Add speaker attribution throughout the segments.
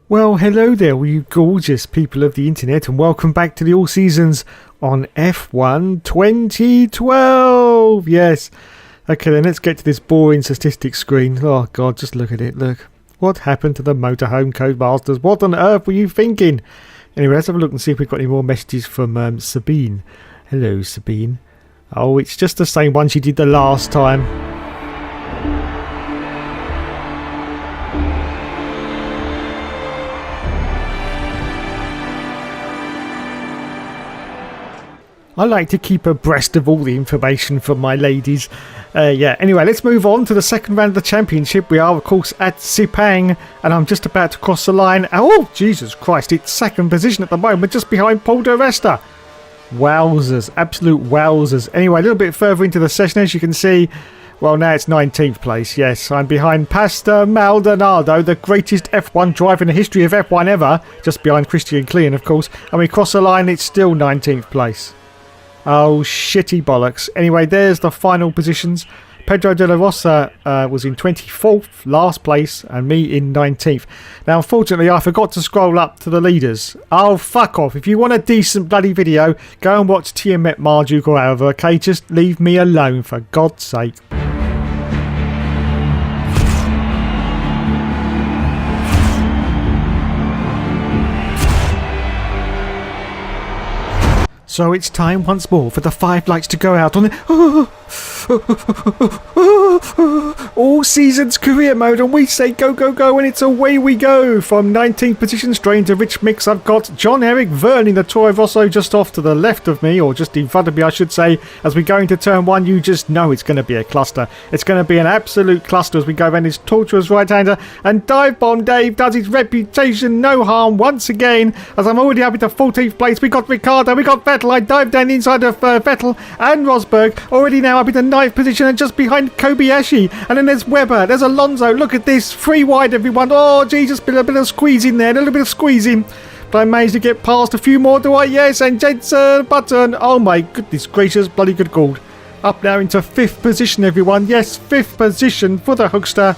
Speaker 1: Well, hello there, all you gorgeous people of the internet, and welcome back to the All Seasons on F1 2012. Yes. Okay, then let's get to this boring statistics screen. Oh, God, just look at it. Look. What happened to the Motorhome Codemasters? What on earth were you thinking? Anyway, let's have a look and see if we've got any more messages from Sabine. Hello, Sabine. Oh, it's just the same one she did the last time. I like to keep abreast of all the information from my ladies. Anyway, let's move on to the second round of the championship. We are, of course, at Sepang, and I'm just about to cross the line. Oh, Jesus Christ, it's second position at the moment, just behind Paul de Resta. Wowzers, absolute wowzers. Anyway, a little bit further into the session, as you can see, well, now it's 19th place. Yes, I'm behind Pastor Maldonado, the greatest F1 driver in the history of F1 ever, just behind Christian Klein, of course. And we cross the line, it's still 19th place. Oh, shitty bollocks. Anyway, there's the final positions. Pedro de la Rosa was in 24th, last place, and me in 19th. Now, unfortunately, I forgot to scroll up to the leaders. Oh, fuck off. If you want a decent bloody video, go and watch Tiamat Marduk or however, okay? Just leave me alone, for God's sake. So it's time once more for the 5 lights to go out on the All Seasons career mode, and we say go, go, go, and it's away we go. From 19th position straight into rich mix, I've got John-Eric Verne in the Toro Rosso just off to the left of me, or just in front of me I should say. As we go into turn 1, you just know it's going to be a cluster. It's going to be an absolute cluster as we go around this tortuous right-hander, and Dive Bomb Dave does his reputation no harm once again, as I'm already up into 14th place. We got Ricardo, we got Vettel. I dived down the inside of Vettel and Rosberg, already now up into 9th position and just behind Kobayashi. And then there's Webber, there's Alonso. Look at this, 3 wide everyone. Oh Jesus, a bit of squeezing there, a little bit of squeezing, but I managed to get past a few more. Do I? Yes. And Jensen Button, oh my goodness gracious, bloody good gold. Up now into 5th position everyone. Yes, 5th position for the Hookster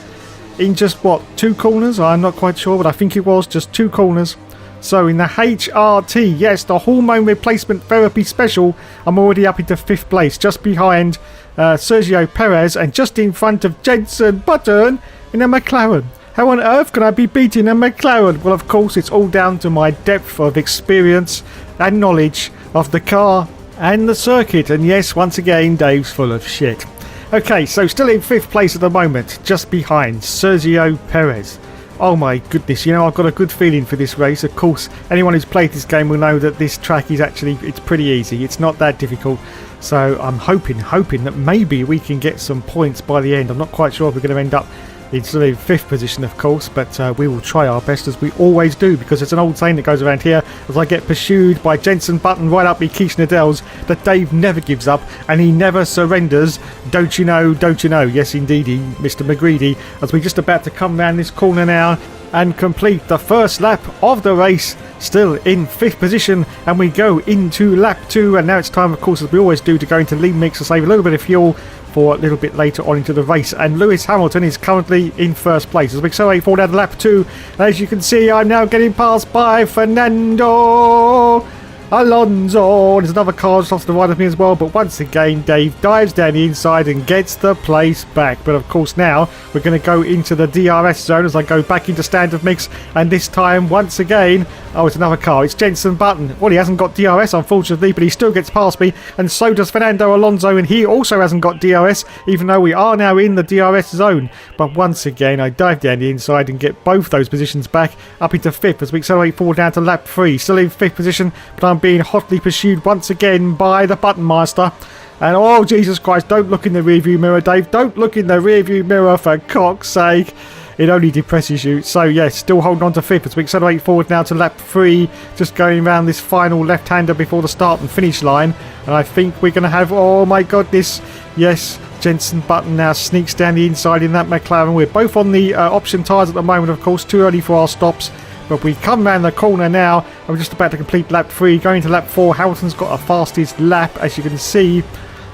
Speaker 1: in just what, 2 corners? I'm not quite sure, but I think it was just 2 corners. So in the HRT, yes, the hormone replacement therapy special, I'm already up into 5th place, just behind Sergio Perez and just in front of Jensen Button in a McLaren. How on earth can I be beating a McLaren? Well, of course, it's all down to my depth of experience and knowledge of the car and the circuit. And yes, once again, Dave's full of shit. Okay, so still in 5th place at the moment, just behind Sergio Perez. Oh my goodness, you know, I've got a good feeling for this race. Of course, anyone who's played this game will know that this track is actually, it's pretty easy. It's not that difficult. So I'm hoping that maybe we can get some points by the end. I'm not quite sure if we're going to end up in sort of 5th position, of course, but we will try our best as we always do, because it's an old saying that goes around here as I get pursued by Jensen Button right up Keith Nadel's, that Dave never gives up and he never surrenders. Don't you know, don't you know? Yes, indeedy, Mr. McGreedy, as we're just about to come round this corner now and complete the first lap of the race, still in 5th position, and we go into lap 2, and now it's time, of course, as we always do, to go into lean mix to save a little bit of fuel for a little bit later on into the race. And Lewis Hamilton is currently in 1st place as we accelerate forward out of lap 2. As you can see, I'm now getting passed by Fernando Alonso. There's another car just off to the right of me as well, but once again Dave dives down the inside and gets the place back. But of course now we're going to go into the DRS zone as I go back into standard mix, and this time once again, oh, it's another car, it's Jensen Button. Well, he hasn't got DRS unfortunately, but he still gets past me, and so does Fernando Alonso, and he also hasn't got DRS, even though we are now in the DRS zone. But once again I dive down the inside and get both those positions back up into 5th as we accelerate forward down to lap 3, still in 5th position, but I'm being hotly pursued once again by the Button Master. And oh Jesus Christ, don't look in the rearview mirror, Dave, don't look in the rearview mirror, for cock's sake. It only depresses you. So yes, still holding on to 5th as we accelerate forward now to lap 3, just going around this final left-hander before the start and finish line. And I think we're going to have, oh my goodness, yes, Jensen Button now sneaks down the inside in that McLaren. We're both on the option tyres at the moment, of course, too early for our stops. But we come round the corner now, and we're just about to complete lap 3, going to lap 4. Hamilton's got a fastest lap, as you can see.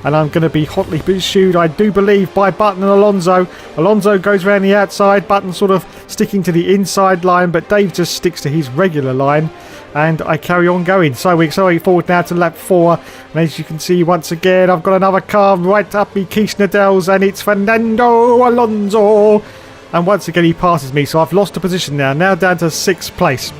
Speaker 1: and I'm going to be hotly pursued, I do believe, by Button and Alonso. Alonso goes around the outside, Button sort of sticking to the inside line, but Dave just sticks to his regular line, and I carry on going. So we accelerate forward now to lap 4, and as you can see, once again, I've got another car right up me Keith Nadell's, and it's Fernando Alonso, and once again he passes me, so I've lost a position now down to 6th place.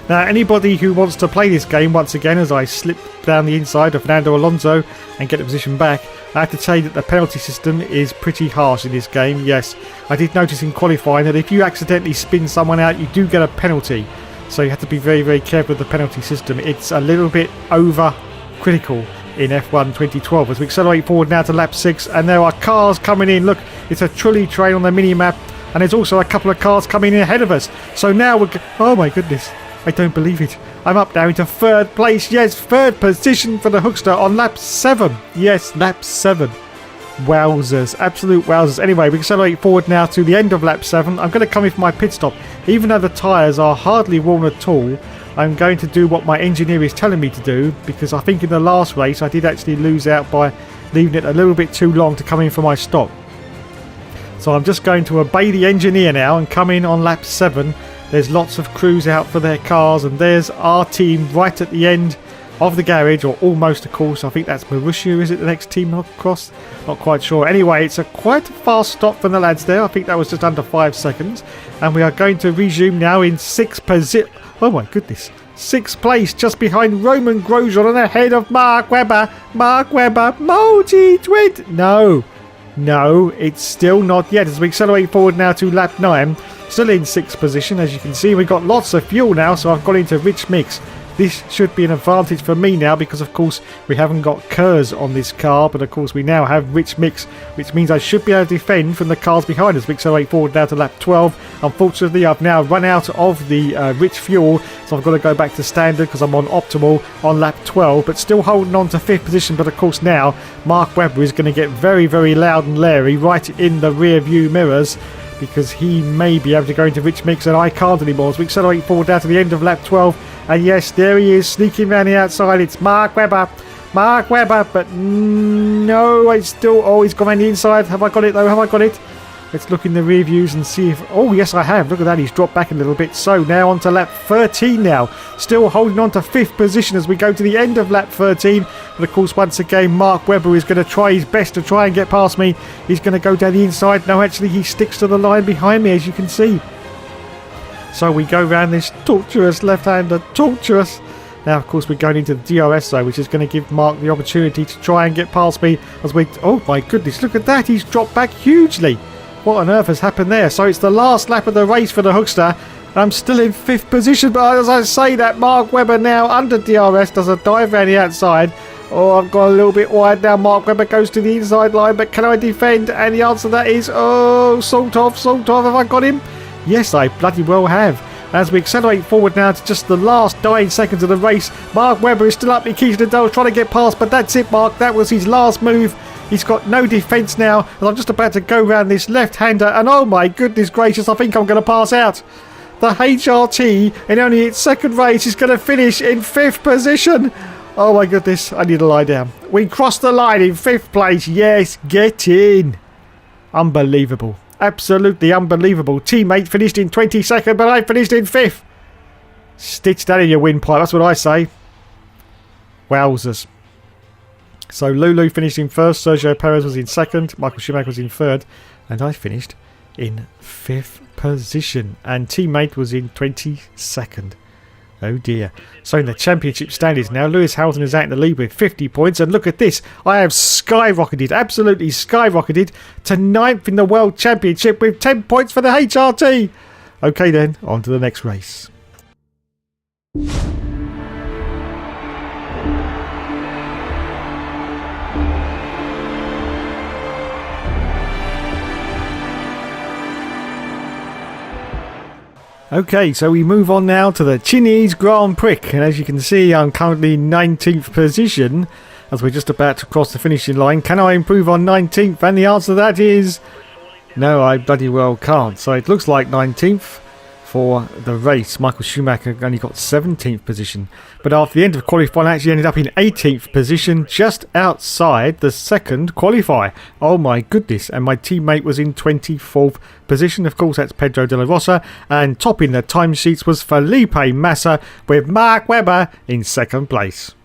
Speaker 1: Now, anybody who wants to play this game, once again, as I slip down the inside of Fernando Alonso and get the position back, I have to say that the penalty system is pretty harsh in this game. Yes, I did notice in qualifying that if you accidentally spin someone out, you do get a penalty. So you have to be very, very careful with the penalty system. It's a little bit over critical in F1 2012. As we accelerate forward now to lap 6, and there are cars coming in. Look, it's a trolley train on the mini-map, and there's also a couple of cars coming in ahead of us. So now we're... Oh my goodness. I don't believe it. I'm up now into 3rd place. Yes, 3rd position for the Hookster on lap 7. Yes, lap 7. Wowzers. Absolute wowzers. Anyway, we accelerate forward now to the end of lap 7. I'm going to come in for my pit stop. Even though the tyres are hardly worn at all, I'm going to do what my engineer is telling me to do, because I think in the last race I did actually lose out by leaving it a little bit too long to come in for my stop. So I'm just going to obey the engineer now and come in on lap 7. There's lots of crews out for their cars, and there's our team right at the end of the garage, or almost, of course. I think that's Marussia, is it, the next team across? Not quite sure. Anyway, it's a quite fast stop from the lads there. I think that was just under 5 seconds. And we are going to resume now in 6th position. Oh my goodness. 6th place, just behind Roman Grosjean and ahead of Mark Webber. Mark Webber, multi-twit. No, it's still not yet. As we accelerate forward now to lap 9. Still in 6th position. As you can see, we've got lots of fuel now, so I've got into rich mix. This should be an advantage for me now, because of course we haven't got KERS on this car, but of course we now have rich mix, which means I should be able to defend from the cars behind us. We accelerate forward now to lap 12. Unfortunately, I've now run out of the rich fuel, so I've got to go back to standard because I'm on optimal on lap 12, but still holding on to 5th position. But of course now Mark Webber is going to get very, very loud and leery right in the rear view mirrors, because he may be able to go into rich mix and I can't anymore. As we accelerate forward down to the end of lap 12, and yes, there he is sneaking around the outside. It's Mark Webber, but no, it's still... Oh, he's gone around the inside. Have I got it though? Have I got it? Let's look in the rear views and see if... Oh yes, I have. Look at that, he's dropped back a little bit. So now on to lap 13 now, still holding on to 5th position as we go to the end of lap 13. But of course, once again, Mark Webber is going to try his best to try and get past me. He's going to go down the inside. No, actually he sticks to the line behind me, as you can see. So we go around this torturous left-hander, torturous. Now, of course, we're going into the DRS zone, which is going to give Mark the opportunity to try and get past me as we... Oh my goodness, look at that, he's dropped back hugely. What on earth has happened there? So it's the last lap of the race for the Hookster. I'm still in 5th position, but as I say that, Mark Webber now under DRS does a dive around the outside. Oh, I've got a little bit wide now. Mark Webber goes to the inside line, but can I defend? And the answer to that is, oh, sort of. Have I got him? Yes, I bloody well have. As we accelerate forward now to just the last 9 seconds of the race, Mark Webber is still up in Keith Nadell trying to get past, but that's it, Mark. That was his last move. He's got no defence now, and I'm just about to go around this left-hander, and oh my goodness gracious, I think I'm going to pass out. The HRT, in only its 2nd race, is going to finish in 5th position. Oh my goodness, I need to lie down. We crossed the line in 5th place. Yes, get in. Unbelievable. Absolutely unbelievable. Teammate finished in 22nd, but I finished in 5th. Stitch that in your windpipe, that's what I say. Wowzers. So Lulu finished in 1st, Sergio Perez was in 2nd, Michael Schumacher was in 3rd, and I finished in 5th position. And teammate was in 22nd. Oh dear. So in the championship standings now, Lewis Hamilton is out in the lead with 50 points. And look at this. I have skyrocketed, absolutely skyrocketed to 9th in the World Championship with 10 points for the HRT. Okay then, on to the next race. Okay, so we move on now to the Chinese Grand Prix, and as you can see, I'm currently 19th position as we're just about to cross the finishing line. Can I improve on 19th? And the answer to that is no, I bloody well can't. So it looks like 19th for the race. Michael Schumacher only got 17th position, but after the end of qualifying actually ended up in 18th position, just outside the second qualifier. Oh my goodness, and my teammate was in 24th position. Of course, that's Pedro de la Rosa, and topping the timesheets was Felipe Massa with Mark Webber in second place.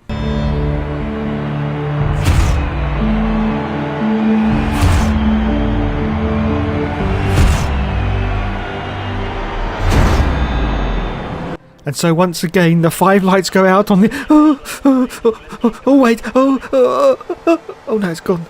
Speaker 1: And so once again, the 5 lights go out on the... wait. Oh, no, it's gone.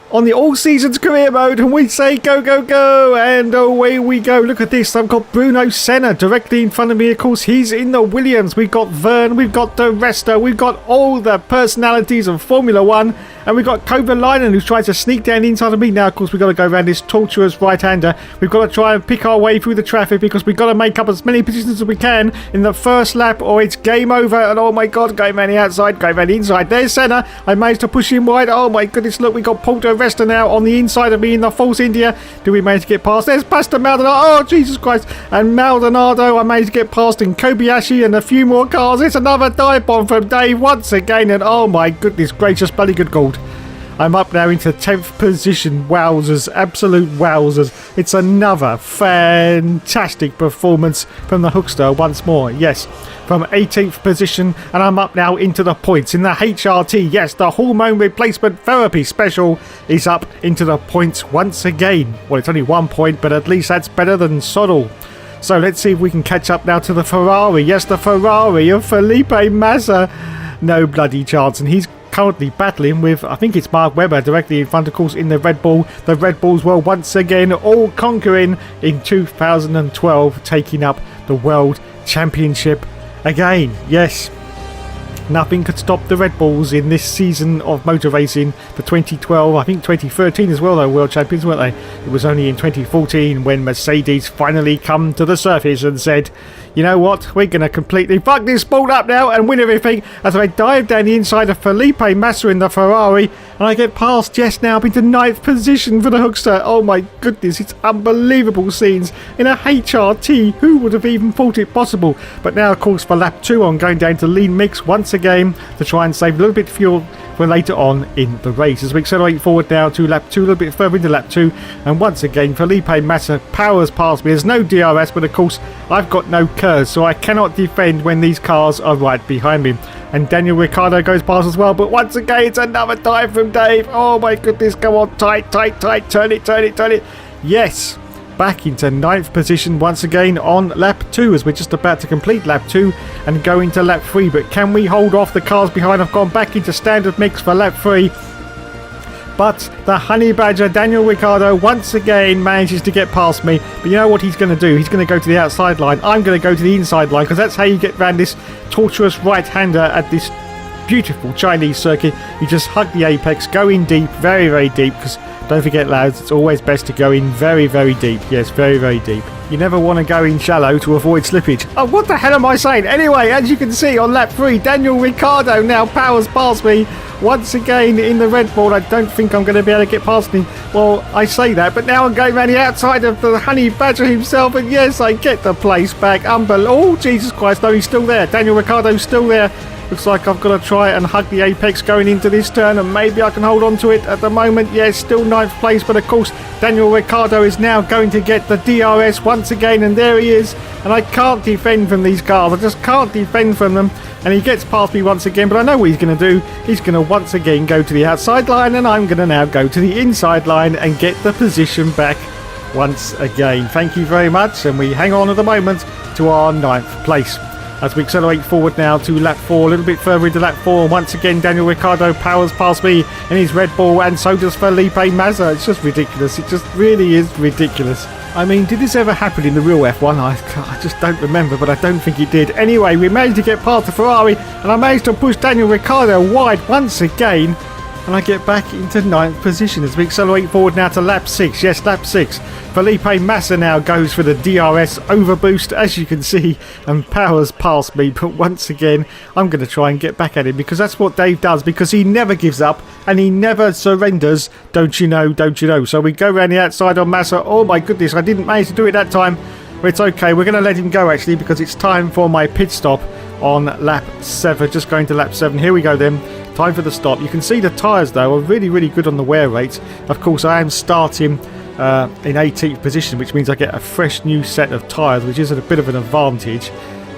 Speaker 1: On the All Seasons career mode, and we say go, go, go, and away we go. Look at this. I've got Bruno Senna directly in front of me. Of course, he's in the Williams. We've got Verne, we've got the Resta, we've got all the personalities of Formula 1, and we've got Kovalainen who's trying to sneak down inside of me. Now, of course, we've got to go around this tortuous right-hander. We've got to try and pick our way through the traffic because we've got to make up as many positions as we can in the first lap, or it's game over. And oh my God, going around the outside, going around the inside. There's Senna. I managed to push him wide. Oh my goodness, look, we got Porto Resta now on the inside of me in the Force India. Do we manage to get past? There's Pastor Maldonado. Oh, Jesus Christ. And Maldonado, I managed to get past, in Kobayashi and a few more cars. It's another dive bomb from Dave once again. And oh my goodness gracious, bloody good gold. I'm up now into 10th position. Wowzers, absolute wowzers. It's another fantastic performance from the Hookster once more. Yes, from 18th position, and I'm up now into the points in the HRT. Yes, the hormone replacement therapy special is up into the points once again. Well, it's only 1 point, but at least that's better than Soddle. So let's see if we can catch up now to the Ferrari. Yes, the Ferrari of Felipe Massa. No bloody chance, and he's currently battling with, I think it's Mark Webber directly in front, of course, in the Red Bull. The Red Bulls were once again all conquering in 2012, taking up the World Championship again. Yes, nothing could stop the Red Bulls in this season of motor racing for 2012. I think 2013 as well, though, World Champions, weren't they? It was only in 2014 when Mercedes finally come to the surface and said, you know what, we're going to completely fuck this sport up now and win everything, as I dive down the inside of Felipe Massa in the Ferrari, and I get past just now up into 9th position for the Hookster. Oh my goodness, it's unbelievable scenes in a HRT. Who would have even thought it possible? But now, of course, for lap 2, I'm going down to lean mix once again to try and save a little bit of fuel for later on in the race, as we accelerate forward now to lap 2, a little bit further into lap 2, and once again Felipe Massa powers past me. There's no DRS, but of course I've got no curves, so I cannot defend when these cars are right behind me. And Daniel Ricciardo goes past as well, but once again it's another dive from Dave. Oh my goodness, go on, tight, turn it. Yes, back into 9th position once again on lap 2, as we're just about to complete lap 2 and go into lap 3. But can we hold off the cars behind? I've gone back into standard mix for lap 3, but the Honey Badger Daniel Ricciardo once again manages to get past me. But you know what he's going to do? He's going to go to the outside line. I'm going to go to the inside line, because that's how you get around this tortuous right-hander at this beautiful Chinese circuit. You just hug the apex, go in deep, very, very deep, because don't forget, lads, it's always best to go in very, very deep. Yes, very, very deep. You never want to go in shallow to avoid slippage. Oh, what the hell am I saying? Anyway, as you can see on lap 3, Daniel Ricciardo now powers past me once again in the Red Bull. I don't think I'm going to be able to get past him. Well, I say that, but now I'm going around the outside of the Honey Badger himself, and yes, I get the place back. Oh, Jesus Christ, no, he's still there. Daniel Ricciardo's still there. Looks like I've got to try and hug the apex going into this turn, and maybe I can hold on to it at the moment. Yes, still 9th place, but of course Daniel Ricciardo is now going to get the DRS once again, and there he is. And I can't defend from these cars. I just can't defend from them. And he gets past me once again, but I know what he's going to do. He's going to once again go to the outside line, and I'm going to now go to the inside line and get the position back once again. Thank you very much, and we hang on at the moment to our 9th place. As we accelerate forward now to lap 4, a little bit further into lap 4, once again Daniel Ricciardo powers past me in his Red Bull, and so does Felipe Massa. It's just ridiculous. It just really is ridiculous. I mean, did this ever happen in the real F1? I just don't remember, but I don't think it did. Anyway, we managed to get past the Ferrari, and I managed to push Daniel Ricciardo wide once again, and I get back into 9th position as we accelerate forward now to lap 6. Yes, lap 6. Felipe Massa now goes for the DRS overboost, as you can see, and powers past me. But once again, I'm going to try and get back at him, because that's what Dave does, because he never gives up and he never surrenders. Don't you know? So we go around the outside on Massa. Oh my goodness, I didn't manage to do it that time. But it's okay, we're going to let him go actually, because it's time for my pit stop on lap 7. Just going to lap 7. Here we go then. Time for the stop. You can see the tyres though are really, really good on the wear rate. Of course, I am starting in 18th position, which means I get a fresh new set of tyres, which is a bit of an advantage.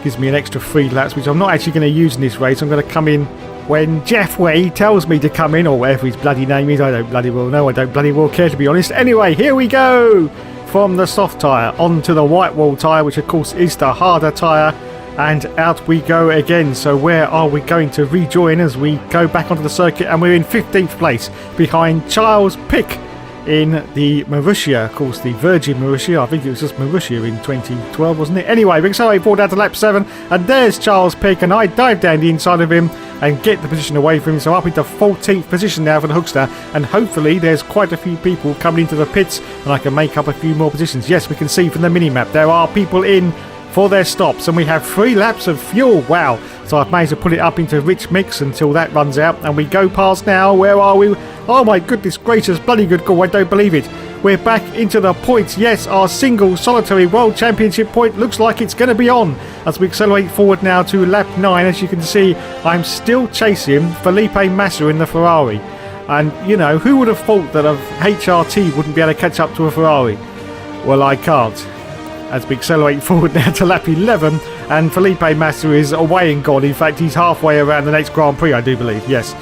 Speaker 1: Gives me an extra 3 laps, which I'm not actually going to use in this race. I'm going to come in when Jeff Way tells me to come in, or whatever his bloody name is. I don't bloody well know. I don't bloody well care, to be honest. Anyway, here we go. From the soft tyre onto the white wall tyre, which of course is the harder tyre. And out we go again. So where are we going to rejoin as we go back onto the circuit? And we're in 15th place behind Charles Pick in the Marussia. Of course, the Virgin Marussia. I think it was just Marussia in 2012, wasn't it? Anyway, we accelerate forward down to lap 7. And there's Charles Pick. And I dive down the inside of him and get the position away from him. So up into 14th position now for the Hookster. And hopefully there's quite a few people coming into the pits. And I can make up a few more positions. Yes, we can see from the mini-map there are people in for their stops, and we have 3 laps of fuel. Wow. So I've managed to put it up into rich mix until that runs out, and we go past now. Where are we? Oh my goodness gracious, bloody good call. I don't believe it. We're back into the points. Yes, our single solitary world championship point looks like it's going to be on as we accelerate forward now to lap 9. As you can see, I'm still chasing Felipe Massa in the Ferrari, and you know, who would have thought that a HRT wouldn't be able to catch up to a Ferrari? Well, I can't. As we accelerate forward now to lap 11, and Felipe Massa is away and gone. In fact, he's halfway around the next Grand Prix, I do believe, yes.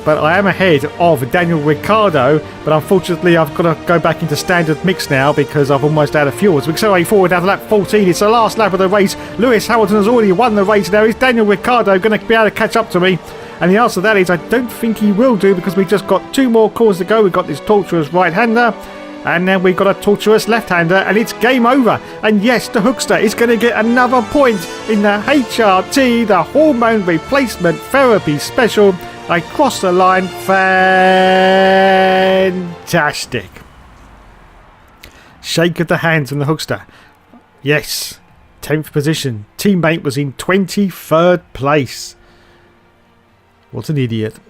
Speaker 1: But I am ahead of Daniel Ricciardo, but unfortunately I've got to go back into standard mix now because I've almost out of fuel. As we accelerate forward now to lap 14, it's the last lap of the race. Lewis Hamilton has already won the race now. Is Daniel Ricciardo going to be able to catch up to me? And the answer to that is I don't think he will do, because we've just got 2 more corners to go. We've got this torturous right-hander, and then we've got a torturous left-hander, and it's game over. And yes, the Hookster is going to get another point in the HRT, the Hormone Replacement Therapy Special. I cross the line. Fantastic. Shake of the hands from the Hookster. Yes, 10th position. Teammate was in 23rd place. What an idiot.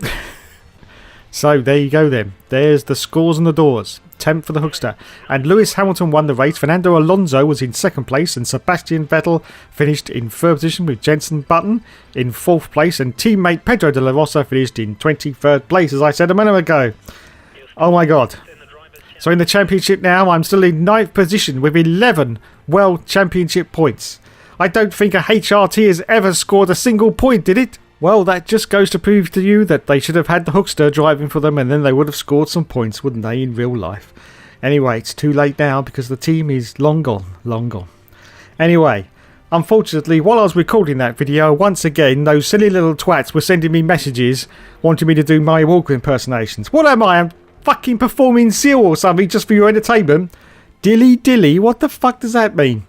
Speaker 1: So there you go then. There's the scores on the doors. 10th for the Hookster. And Lewis Hamilton won the race. Fernando Alonso was in 2nd place. And Sebastian Vettel finished in 3rd position, with Jenson Button in 4th place. And teammate Pedro de la Rosa finished in 23rd place, as I said a minute ago. Oh my God. So in the championship now, I'm still in 9th position with 11 World Championship points. I don't think a HRT has ever scored a single point, did it? Well, that just goes to prove to you that they should have had the Hookster driving for them, and then they would have scored some points, wouldn't they, in real life? Anyway, it's too late now because the team is long gone, long gone. Anyway, unfortunately, while I was recording that video, once again, those silly little twats were sending me messages wanting me to do Murray Walker impersonations. What am I? I'm fucking performing Seal or something just for your entertainment? Dilly dilly, what the fuck does that mean?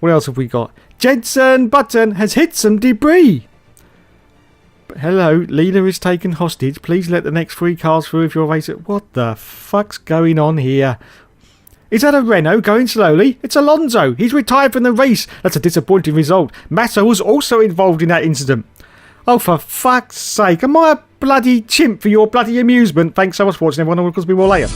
Speaker 1: What else have we got? Jenson Button has hit some debris. Hello, leader is taken hostage. Please let the next 3 cars through if you're racing. What the fuck's going on here? Is that a Renault going slowly? It's Alonso. He's retired from the race. That's a disappointing result. Massa was also involved in that incident. Oh, for fuck's sake. Am I a bloody chimp for your bloody amusement? Thanks so much for watching, everyone. We'll see you all later.